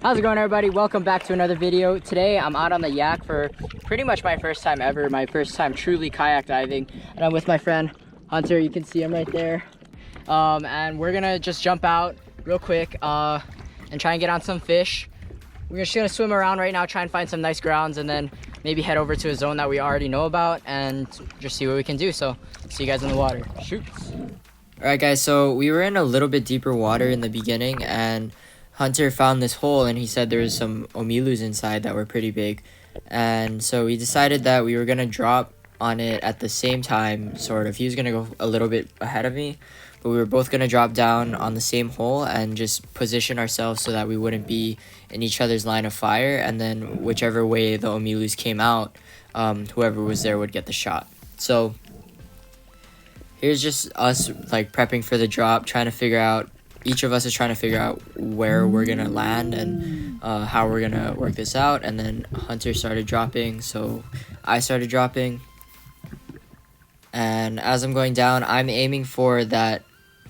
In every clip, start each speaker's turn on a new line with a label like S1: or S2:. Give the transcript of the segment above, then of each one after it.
S1: How's it going, everybody? Welcome back to another video. Today I'm out on the yak for pretty much my first time ever, my first time truly kayak diving, and I'm with my friend Hunter. You can see him right there, and we're gonna just jump out real quick and try and get on some fish. We're just gonna swim around right now, try and find some nice grounds, and then maybe head over to a zone that we already know about and just see what we can do. So see you guys in the water. Shoot. Alright guys, so we were in a little bit deeper water in the beginning, and Hunter found this hole and he said there was some Omilus inside that were pretty big. And so we decided that we were going to drop on it at the same time, sort of. He was going to go a little bit ahead of me, but we were both going to drop down on the same hole and just position ourselves so that we wouldn't be in each other's line of fire. And then whichever way the Omilus came out, whoever was there would get the shot. So here's just us like prepping for the drop, trying to figure out, each of us is trying to figure out where we're gonna land and how we're gonna work this out. And then Hunter started dropping, so I started dropping, and as I'm going down, I'm aiming for that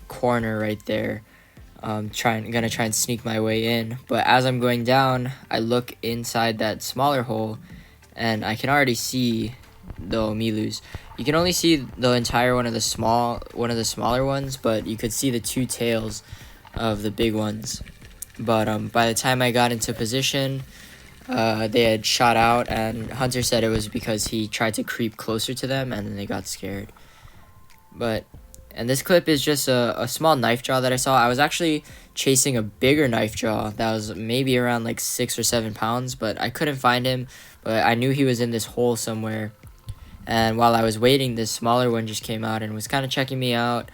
S1: corner right there. Gonna try and sneak my way in, but as I'm going down, I look inside that smaller hole and I can already see the Omilus. You can only see the entire one of the smaller ones, but you could see the two tails of the big ones. But by the time I got into position, they had shot out, and Hunter said it was because he tried to creep closer to them and then they got scared. And this clip is just a small knife jaw that I saw. I was actually chasing a bigger knife jaw that was maybe around like 6 or 7 pounds, but I couldn't find him. But I knew he was in this hole somewhere. And while I was waiting, this smaller one just came out and was kind of checking me out,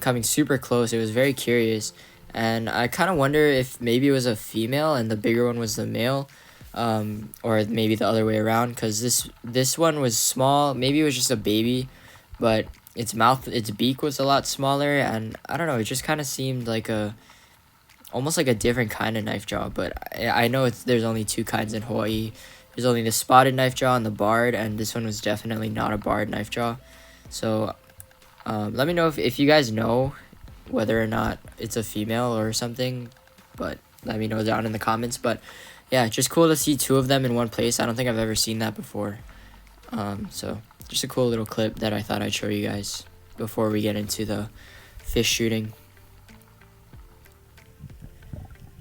S1: coming super close. It was very curious. And I kind of wonder if maybe it was a female and the bigger one was the male, or maybe the other way around, because this one was small. Maybe it was just a baby, but its beak was a lot smaller, and I don't know, it just kind of seemed like almost like a different kind of knife jaw. But I know there's only two kinds in Hawaii. There's only the spotted knife jaw and the barred, and this one was definitely not a barred knife jaw. So let me know if you guys know whether or not it's a female or something, but let me know down in the comments. But yeah, just cool to see two of them in one place. I don't think I've ever seen that before. So just a cool little clip that I thought I'd show you guys before we get into the fish shooting.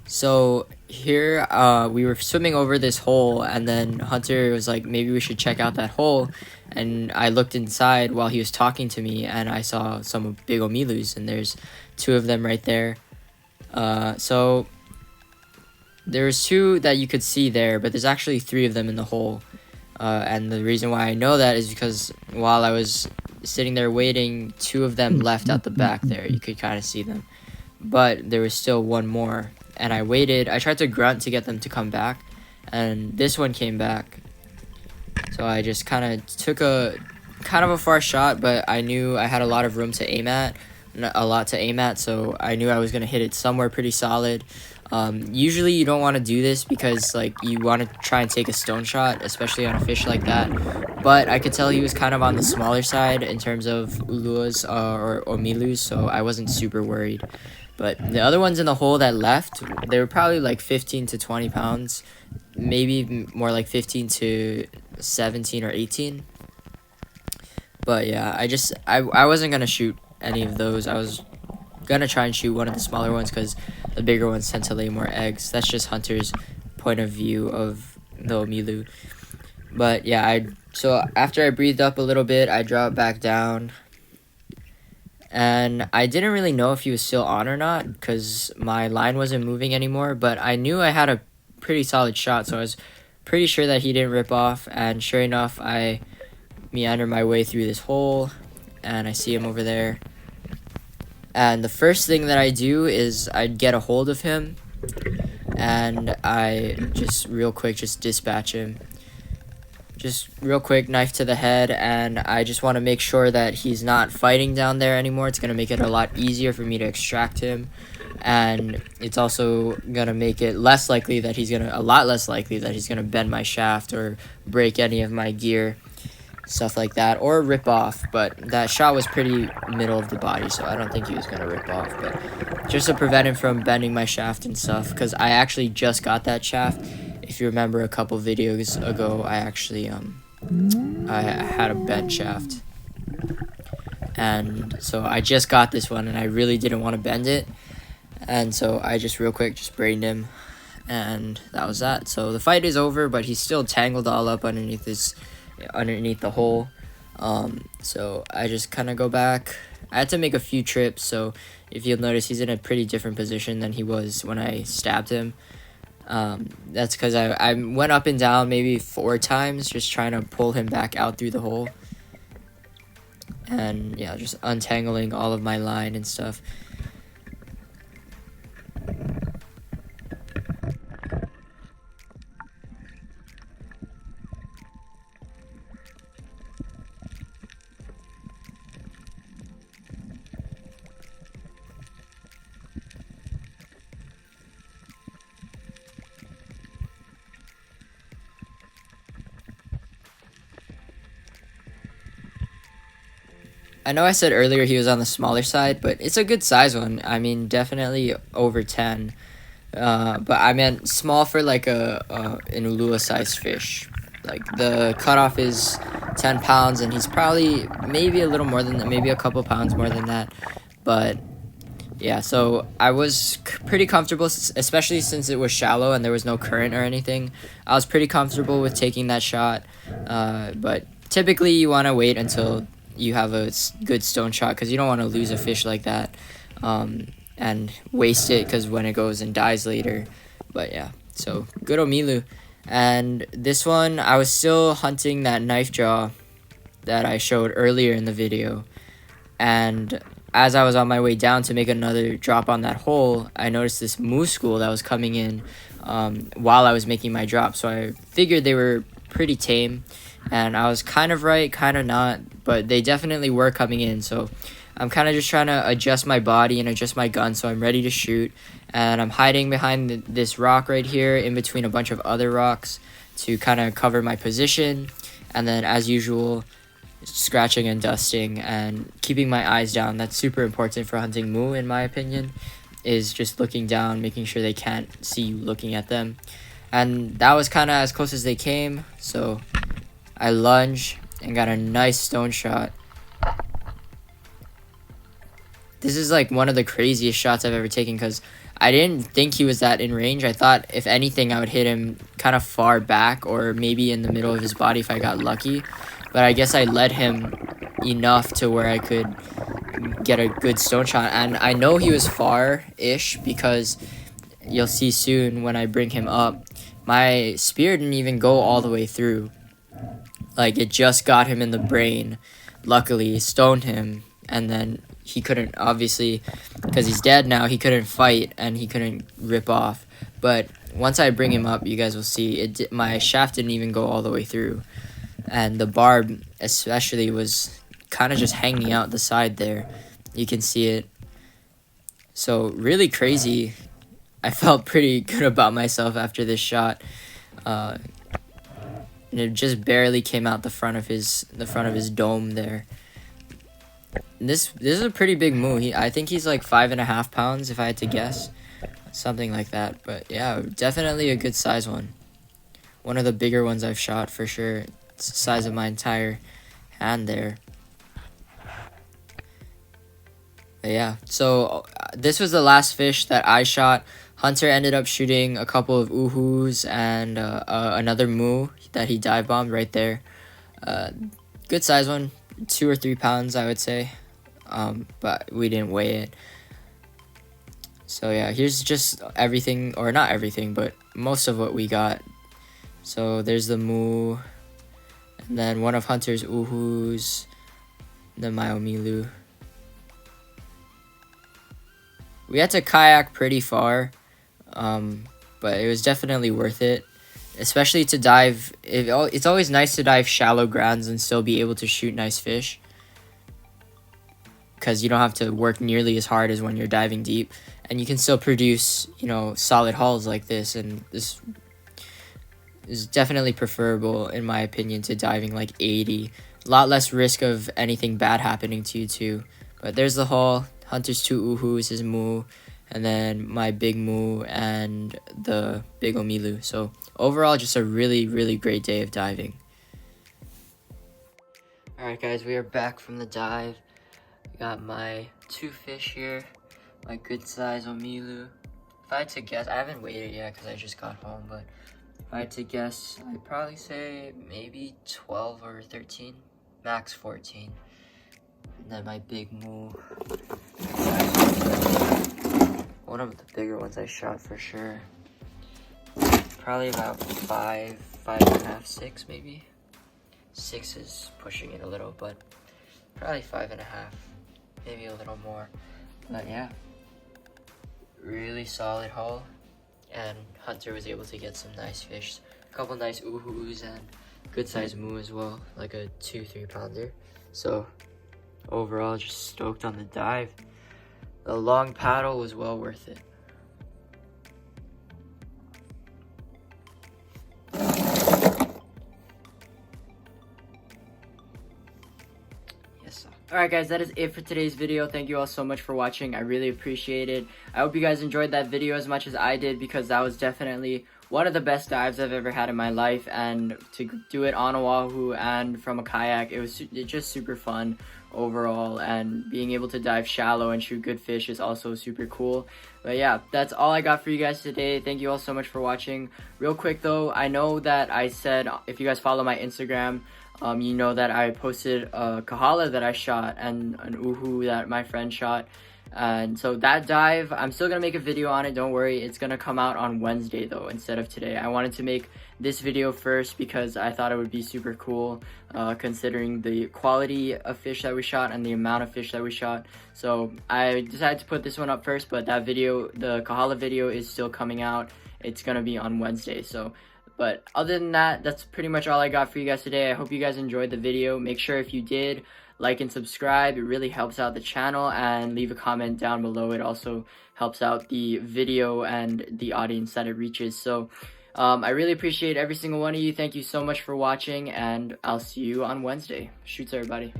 S1: So here we were swimming over this hole, and then Hunter was like, maybe we should check out that hole. And I looked inside while he was talking to me, and I saw some big Omilus, and there's two of them right there. So there's two that you could see there, but there's actually three of them in the hole. And the reason why I know that is because while I was sitting there waiting, two of them left out the back there. You could kind of see them, but there was still one more. And I waited. I tried to grunt to get them to come back, and this one came back. So I just kind of took a far shot, but I knew I had a lot of room to aim at, so I knew I was going to hit it somewhere pretty solid. Usually you don't want to do this because like you want to try and take a stone shot, especially on a fish like that. But I could tell he was kind of on the smaller side in terms of uluas or Omilus, so I wasn't super worried. But the other ones in the hole that left, they were probably like 15 to 20 pounds, maybe more like 15 to 17 or 18. But yeah, I wasn't going to shoot any of those. I was going to try and shoot one of the smaller ones because the bigger ones tend to lay more eggs. That's just Hunter's point of view of the Omilu. But yeah, so after I breathed up a little bit, I dropped back down. And I didn't really know if he was still on or not because my line wasn't moving anymore, but I knew I had a pretty solid shot, so I was pretty sure that he didn't rip off. And sure enough, I meander my way through this hole, and I see him over there. And the first thing that I do is I get a hold of him, and I just real quick just dispatch him. Just real quick, knife to the head, and I just want to make sure that he's not fighting down there anymore. It's going to make it a lot easier for me to extract him, and it's also going to make it a lot less likely that he's going to bend my shaft or break any of my gear. stuff like that, or rip off. But that shot was pretty middle of the body, so I don't think he was gonna rip off. But just to prevent him from bending my shaft and stuff, because I actually just got that shaft. If you remember a couple videos ago, I actually I had a bent shaft, and so I just got this one, and I really didn't want to bend it, and so I just real quick just brained him, and that was that. So the fight is over, but he's still tangled all up underneath the hole. So I just kind of go back. I had to make a few trips, so if you'll notice, he's in a pretty different position than he was when I stabbed him. That's because I went up and down maybe 4 times just trying to pull him back out through the hole, and yeah, just untangling all of my line and stuff. I know I said earlier he was on the smaller side, but it's a good size one. I mean, definitely over 10. But I meant small for like an ulua sized fish. Like the cutoff is 10 pounds, and he's probably maybe a little more than that, maybe a couple pounds more than that. But yeah, so I was pretty comfortable, especially since it was shallow and there was no current or anything. I was pretty comfortable with taking that shot. But typically you want to wait until you have a good stone shot, because you don't want to lose a fish like that and waste it, because when it goes and dies later. But yeah, so good Omilu. And this one, I was still hunting that knife jaw that I showed earlier in the video, and as I was on my way down to make another drop on that hole, I noticed this moose school that was coming in while I was making my drop. So I figured they were pretty tame, and I was kind of right, kind of not, but they definitely were coming in. So I'm kind of just trying to adjust my body and adjust my gun so I'm ready to shoot. And I'm hiding behind this rock right here in between a bunch of other rocks to kind of cover my position. And then, as usual, scratching and dusting and keeping my eyes down. That's super important for hunting moo, in my opinion, is just looking down, making sure they can't see you looking at them. And that was kind of as close as they came, so I lunge and got a nice stone shot. This is like one of the craziest shots I've ever taken, because I didn't think he was that in range. I thought, if anything, I would hit him kind of far back or maybe in the middle of his body if I got lucky. But I guess I led him enough to where I could get a good stone shot. And I know he was far-ish, because you'll see soon when I bring him up, my spear didn't even go all the way through. Like, it just got him in the brain. Luckily, stoned him, and then he couldn't, obviously, because he's dead now, he couldn't fight, and he couldn't rip off. But once I bring him up, you guys will see, my shaft didn't even go all the way through. And the barb, especially, was kind of just hanging out the side there. You can see it. So, really crazy. I felt pretty good about myself after this shot. And it just barely came out the front of his dome there. This is a pretty big moo. I think he's like 5.5 pounds, if I had to guess, something like that. But yeah, definitely a good size one. One of the bigger ones I've shot for sure. It's the size of my entire hand there. But yeah, so this was the last fish that I shot. Hunter ended up shooting a couple of uhus and another moo that he dive bombed right there. Good size one, 2 or 3 pounds, I would say. But we didn't weigh it. So yeah, here's just everything, or not everything, but most of what we got. So there's the moo, and then one of Hunter's uhus, then my Omilu. We had to kayak pretty far, but it was definitely worth it, especially to dive. It's always nice to dive shallow grounds and still be able to shoot nice fish, because you don't have to work nearly as hard as when you're diving deep, and you can still produce, solid hauls like this. And this is definitely preferable, in my opinion, to diving like 80 a lot less risk of anything bad happening to you too. But there's the haul. Hunter's 2 uhus, his moo, and then my big moo and the big Omilu. So overall, just a really, really great day of diving. Alright guys, we are back from the dive. Got my 2 fish here, my good size Omilu. If I had to guess, I haven't weighed it yet because I just got home, but if I had to guess, I'd probably say maybe 12 or 13, max 14. And then my big moo. One of the bigger ones I shot for sure. Probably about 5, 5.5, 6 maybe. 6 is pushing it a little, but probably 5.5, maybe a little more. But yeah, really solid haul, and Hunter was able to get some nice fish, a couple nice uhus and good size moo as well, like a 2-3 pounder. So overall, just stoked on the dive. The long paddle was well worth it. Alright guys, that is it for today's video. Thank you all so much for watching. I really appreciate it. I hope you guys enjoyed that video as much as I did, because that was definitely one of the best dives I've ever had in my life, and to do it on Oahu and from a kayak, it was just super fun overall, and being able to dive shallow and shoot good fish is also super cool. But yeah, that's all I got for you guys today. Thank you all so much for watching. Real quick though, I know that I said if you guys follow my Instagram, you know that I posted a kahala that I shot and an uhu that my friend shot. And so that dive, I'm still going to make a video on it, don't worry. It's going to come out on Wednesday though, instead of today. I wanted to make this video first because I thought it would be super cool, considering the quality of fish that we shot and the amount of fish that we shot. So I decided to put this one up first, but that video, the kahala video, is still coming out. It's going to be on Wednesday. But other than that, that's pretty much all I got for you guys today. I hope you guys enjoyed the video. Make sure if you did, like and subscribe. It really helps out the channel, and leave a comment down below. It also helps out the video and the audience that it reaches. So I really appreciate every single one of you. Thank you so much for watching, and I'll see you on Wednesday. Shoots, everybody.